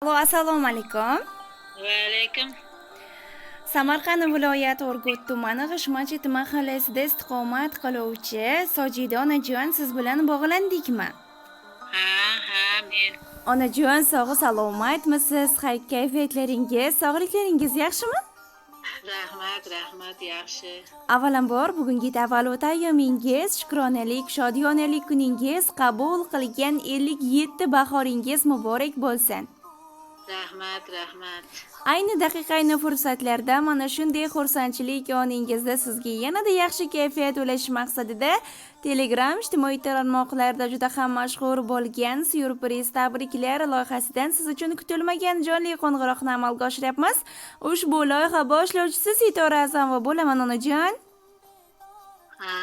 Allo, assalomu alaykum. Va alaykum. Samarqand viloyati Urgut tumani G'ishmachit mahallasida istiqomat qiluvchi Sojida onajon siz bilan bog'landikmi? Men. Onajon, sog'i salomatmisiz? Kayfiyatlaringiz, sog'liklaringiz yaxshimi? Rahmat, yaxshi. Avvalambor bugungi tavallud ayyomingiz, shukronalik, shodiyonalik kuningiz, qabul qilgan 57 bahoringiz muborak bo'lsin. Rahmat. Ayni daqiqa, ayni fursatlarda mana shunday xursandchilik oningizda sizga yanada yaxshi kayfiyat ulash maqsadida Telegram ijtimoiy tarmoqlarida juda ham mashhur bo'lgan syurpriz tabriklar loyihasidan siz uchun kutilmagan jonli qo'ng'iroqni amalga oshiryapmiz. Ushbu loyiha boshlovchisi Sitora A'zamova bo'laman onajon. Ha.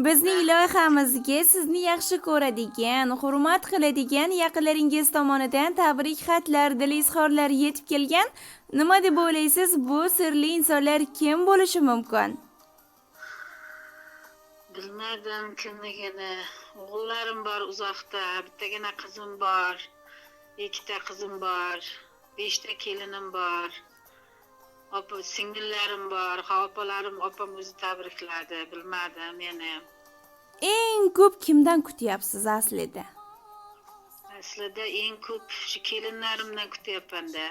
Bizning loyihamizga sizni yaxshi ko'radigan, hurmat qiladigan yaqinlaringiz tomonidan tabrik xatlar, dil izhorlari yetib kelgan. Nima deb o'ylaysiz, bu sirli insonlar kim bo'lishi mumkin? Bilmadim kimligini. O'g'illarim bor uzoqda, bittagina qizim bor, ikkita qizim bor, 5 ta kelinim bor. Singillarim bor, opalarim opam o'zi tabrikladi, bilmadim meni. Eng ko'p kimdan kutyapsiz aslida? Aslida eng ko'p shu kelinlarimdan kutyapman-da.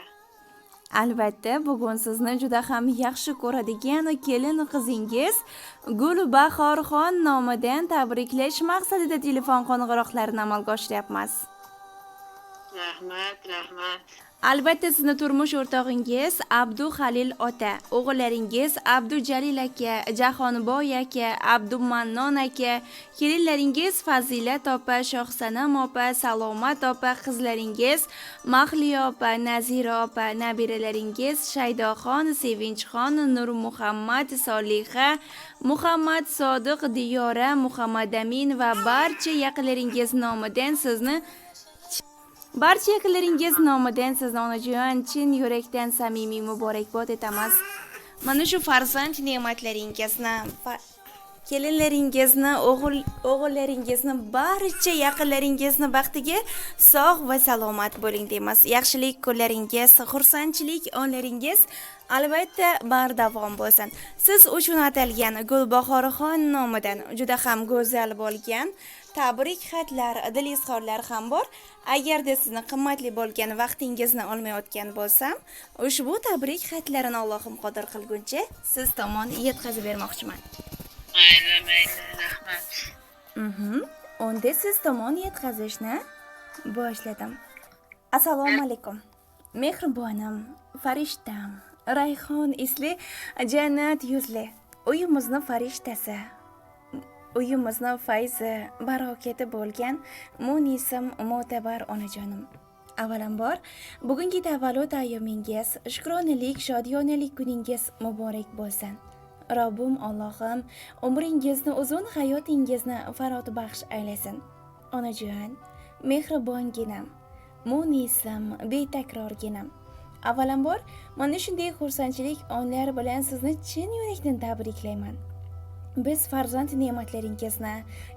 Albatta, bugun sizni juda ham yaxshi ko'radigan kelin qizingiz Gulbahorxon nomidan tabriklash maqsadida telefon qo'ng'iroqlarini amalga oshiryapmiz. Rahmat. Albatta, sizni turmush o'rtog'ingiz Abduhalil ota, o'g'illaringiz Abdujalil aka, Jahonboy aka, Abdumannon aka, kelinlaringiz Fazilat opa, Shohsanam opa, Salomat opa, qizlaringiz Mahliyo opa, Nazira opa, nabiralaringiz Shaydoxon, Sevinchxon, Nurmuhammad, Soliha, Muhammad Sodiq, Diyora, Muhammadamin va barcha yaqinlaringiz nomidan sizni onajon chin yurakdan samimiy muborakbod etamiz. Mana shu farzand ne'matlaringizni, kelinlaringizni, o'g'illaringizni, barcha yaqinlaringizni baxtiga sog' va salomat bo'ling deymiz. Yaxshilik kunlaringiz, xursandchilik onlaringiz albatta bardavom bo'lsin. Siz uchun atalgan Gulbahorxon nomidan juda ham go'zal bo'lgan tabrik xatlar, dil izhorlar ham bor. Agarda sizni qimmatli bo'lgan vaqtingizni olmayotgan bo'lsam, ushbu tabrik xatlarini Allohim qodir qilguncha siz tomon yetkazib bermoqchiman. Mayli, rahmat. Unda siz tomon yetkazishni boshladim. Assalomu alaykum. Mehribonim, farishtam, Rayhon isli, jannat yuzli, uyimizni farishtasi, uyimizni fayzi, barokati bo'lgan Munisim mo'tabar onajonim. Avvalambor, bugungi tavallud ayyomingiz, shukronalik, shodiyonalik kuningiz muborak bo'lsin. Robbim Allohim umringizni uzun, hayotingizni farot baxsh aylasin. Onajon, mehribonginam, Munisim, betakrorginam. Avvalambor, mana shunday xursandchilik onlari bilan sizni chin yurakdan tabriklayman. Biz farzand ne'matlaringizni,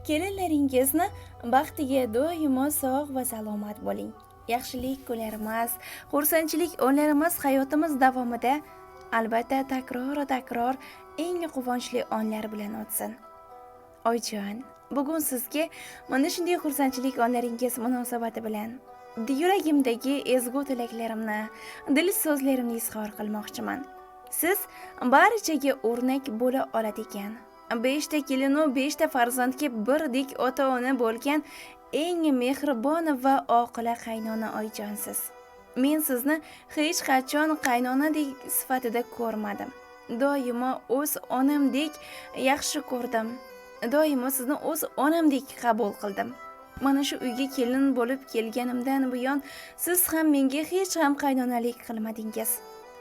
kelinlaringizni baxtiga doimo sog' va salomat bo'ling. Yaxshilik kunlarimiz, xursandchilik onlarimiz hayotimiz davomida albatta takror eng quvonchli onlar bilan o'tsin. Oyjon, bugun sizga mana shunday xursandchilik onlaringiz munosabati bilan yuragimdagi ezgu tilaklarimni, dil so'zlarimni izhor qilmoqchiman. Siz barchaga o'rnak bo'la oladigan, 5 ta kelinu 5 ta farzandga birdek ota-ona bo'lgan eng mehribon va oqila qaynona oyjonsiz. Men sizni hech qachon qaynonadek sifatida ko'rmadim. Doimo o'z onamdek yaxshi ko'rdim. Doimo sizni o'z onamdek qabul qildim. Mana shu uyga kelin bo'lib kelganimdan buyon siz ham menga hech ham qaynonalik qilmadingiz.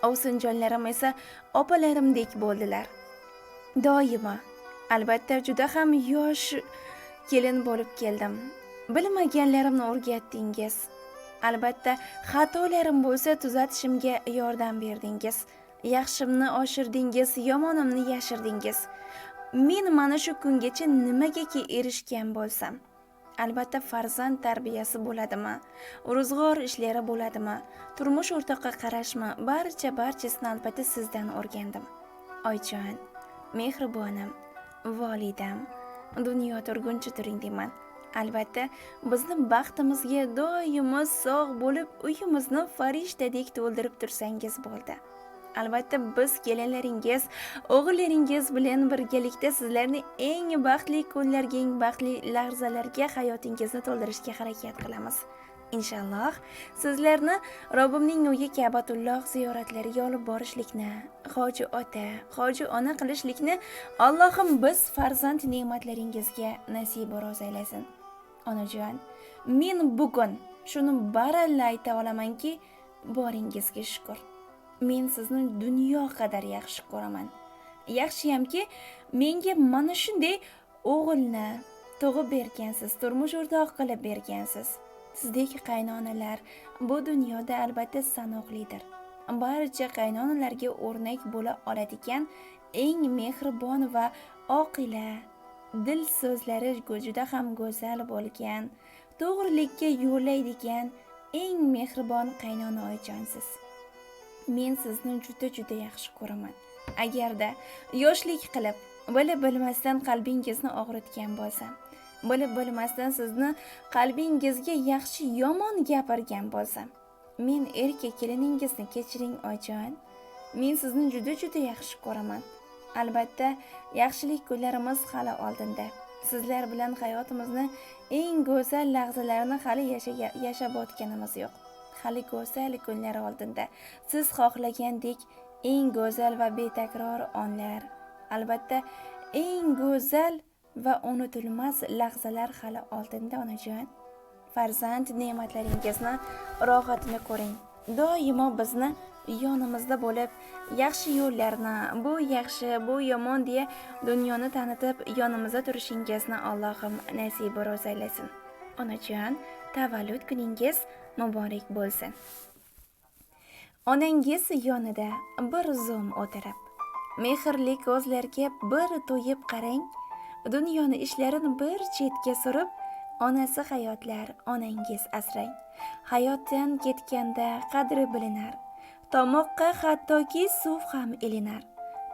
Ovsinjonlarim esa opalarimdek bo'ldilar. Doimo, albatta juda ham yosh kelin bo'lib keldim. Bilmaganlarimni o'rgatdingiz. Albatta, xatolarim bo'lsa tuzatishimga yordam berdingiz. Yaxshimni oshirdingiz, yomonimni yashirdingiz. Men mana shu kungacha nimagaki erishgan bo'lsam, Albatta farzand tarbiyasi bo'ladimi, ro'zg'or ishlari bo'ladimi, turmush o'rtoqqa qarashmi, barchasini albatta sizdan o'rgandim. Oyjon, mehribonim, volidam, dunyo turguncha turing deyman. Albatta bizni baxtimizga doimo sog' bo'lib, uyimizni farishtadek to'ldirib tursangiz bo'ldi. Albatta biz kelinlaringiz, o'g'illaringiz bilan birgalikda sizlarni eng baxtli kunlarga, eng baxtli lahzalarga hayotingizni to'ldirishga harakat qilamiz. Inshaalloh sizlarni Robbimning uyi Ka'batulloh ziyoratlariga olib borishlikni, hoji ota, hoji ona qilishlikni Allohim biz farzand ne'matlaringizga nasib ro'z aylasin. Onajon, men bugun shuni baralla ayta olamanki, boringizga shukr. Men sizni dunyo qadar yaxshi ko'raman. Yaxshiyamki, menga mana shunday o'g'ilni tug'ib bergansiz, turmush o'rtoq qilib bergansiz. Sizdek qaynonalar bu dunyoda albatta sanoqlidir. Barcha qaynonalarga o'rnak bo'la oladigan eng mehribon va oqila, dil so'zlari juda ham go'zal bo'lgan, to'g'rilikka yo'llaydigan eng mehribon qaynona oyijonsiz. Men sizni juda yaxshi ko'raman. Agarda yoshlik qilib, bilmasdan qalbingizni og'ritgan bo'lsam, bilmasdan sizni qalbingizga yaxshi yomon gapirgan bo'lsam, men erkak keliningizni kechiring oyijon. Men sizni juda yaxshi ko'raman. Albatta, yaxshilik kunlarimiz hali oldinda. Sizlar bilan hayotimizni eng go'zal lahzalarini hali yashab o'tganimiz yo'q. Hali go'zal kunlar oldinda. Siz xohlagandek eng go'zal va betakror onlar, albatta eng go'zal va unutilmas lahzalar hali oldinda onajon. Farzand ne'matlaringizni, rohatini ko'ring. Doimo bizni yonimizda bo'lib, yaxshi yo'llarni, bu yaxshi, bu yomon deya dunyoni tanitib yonimizda turishingizni Allohim nasib ro'z aylasin. Onajon, tavallud kuningiz muborak bo'lsin. Onangiz yonida bir zum o'tirib, mehrli ko'zlarga bir to'yib qarang. Dunyoni ishlarini bir chetga surib, onasi hayotlar, onangiz asrang. Hayotdan ketganda qadri bilinar, tomoqqa hattoki suv ham ilinar.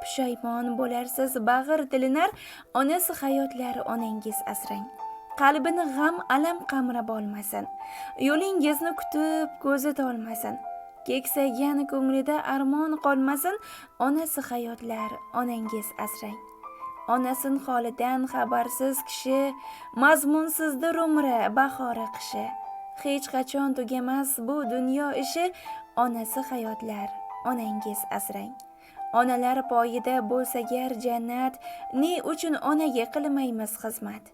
Pushaymon bo'larsiz, bag'ir tilinar, onasi hayotlar, onangiz asrang. Qalbini g'am, alam qamrab olmasin. Yo'lingizni kutib, ko'zida olmasin. Keksagan ko'nglida armon qolmasin. Onasi hayotlar, onangiz asrang. Onasin holidan xabarsiz kishi, mazmunsizdir umri, bahori qishi. Hech qachon tugamas bu dunyo ishi. Onasi hayotlar, onangiz asrang. Onalar poyida bo'lsa gar jannat, ne uchun onaga qilmaymiz xizmat.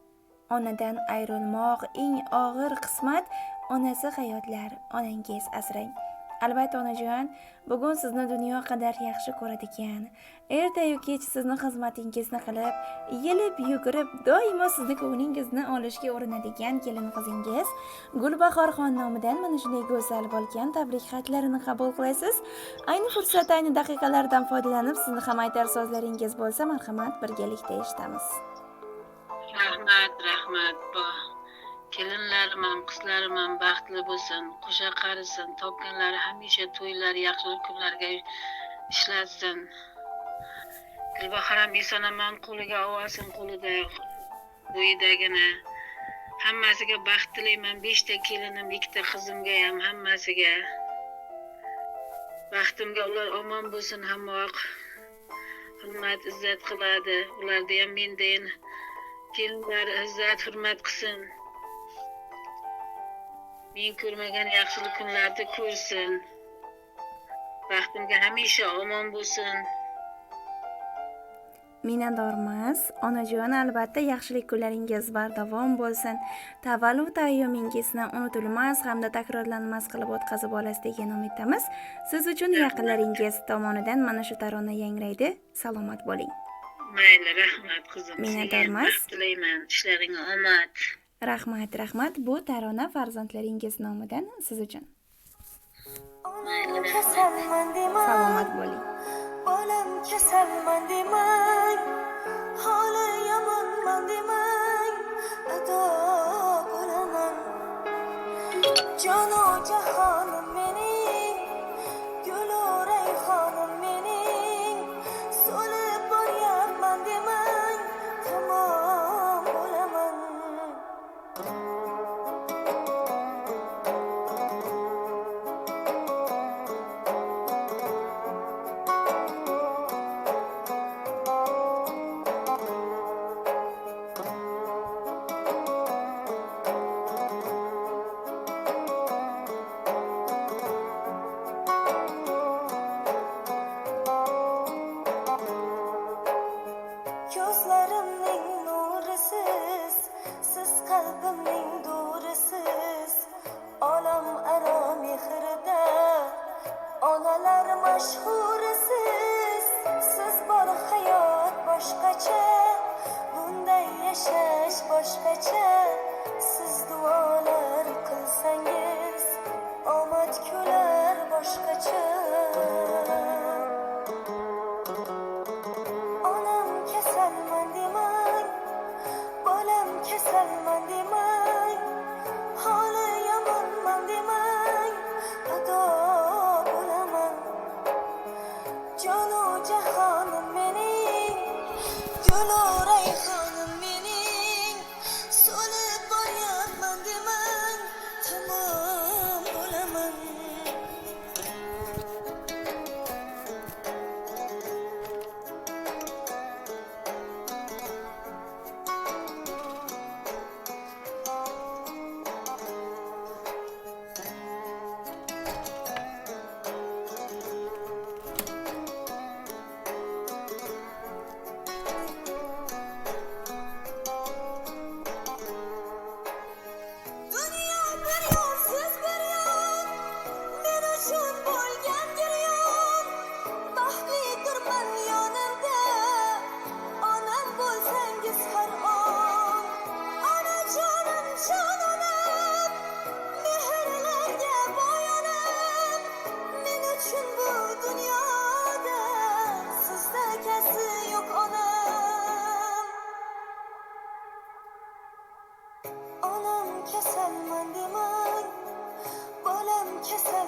Onadan ayrilmoq eng og'ir qismat. Onasi hayotlar, onangiz asrang. Albatta onajon, bugun sizni dunyo qadar yaxshi ko'radigan, ertayu kech sizni xizmatingizni qilib, yelib yugurib, doimo sizni ko'nglingizni olishga urinadigan kelin qizingiz Gulbahorxon nomidan mana shunday go'zal bo'lgan tabrik xatlarini qabul qilasiz. Ayni fursat, ayni daqiqalardan foydalanib, sizni ham aytar so'zlaringiz bo'lsa, marhamat, birgalikda eshitamiz. Rahmat. Kelinlarim ham, qizlarim ham baxtli bo'lsin, qo'sha qarisin, topganlari hamisha to'ylar, yaxshi kunlarga ishlatsin. Gulbahor ham eson-omon qo'liga olsin, qo'lida bo'yidagina. Hammasiga baxt tilayman. 5 ta kelinim, 2 ta qizimga ham, hammasiga. Baxtimga ular omon bo'lsin, hammoq hurmat, izzat qiladi. Ularda ham mendan kelinlar izzat, hurmat qilsin. Men ko'rmagan yaxshilik kunlarda ko'rsin. Baxtimga hamisha omon bo'lsin. Minnatdormiz. Onajon, albatta yaxshilik kunlaringiz bardavom bo'lsin. Tavallud ayyomingizni unutilmas hamda takrorlanmas qilib o'tkazib olasiz degan umiddamiz. Siz uchun yaqinlaringiz tomonidan mana shu tarona yangraydi. Salomat bo'ling. Mayli, rahmat qizim. Minnatdormiz. Tilayman, ishlaringga omad. Rahmat. Bu tarona farzandlaringiz nomidan siz uchun. Salomat bo'ling. Bolam kasalman demang, holi yomonman demang, ado onalar mashhurisiz, siz bor hayot boshqacha, bunday yashash boshqacha, siz duolar qilsangiz omad kular boshqacha. Onam kasalman demang, bolam kasalman demang, holi yomonman demang, ado bo'laman. Jonu jahonim mening, gulu rayhonim mening, so'lib boryapman demang, tamom bo'laman. Dünya bir yon, siz bir yon, men uchun bo'lgan giryon. Baxtlidirman yonimda, onam bo'lsangiz har on. Onajonim, jonim, mehrlarga boy onam. Men uchun bu dunyoda sizdagasi yo'q onam. Onam kasalman demang, bolam kasal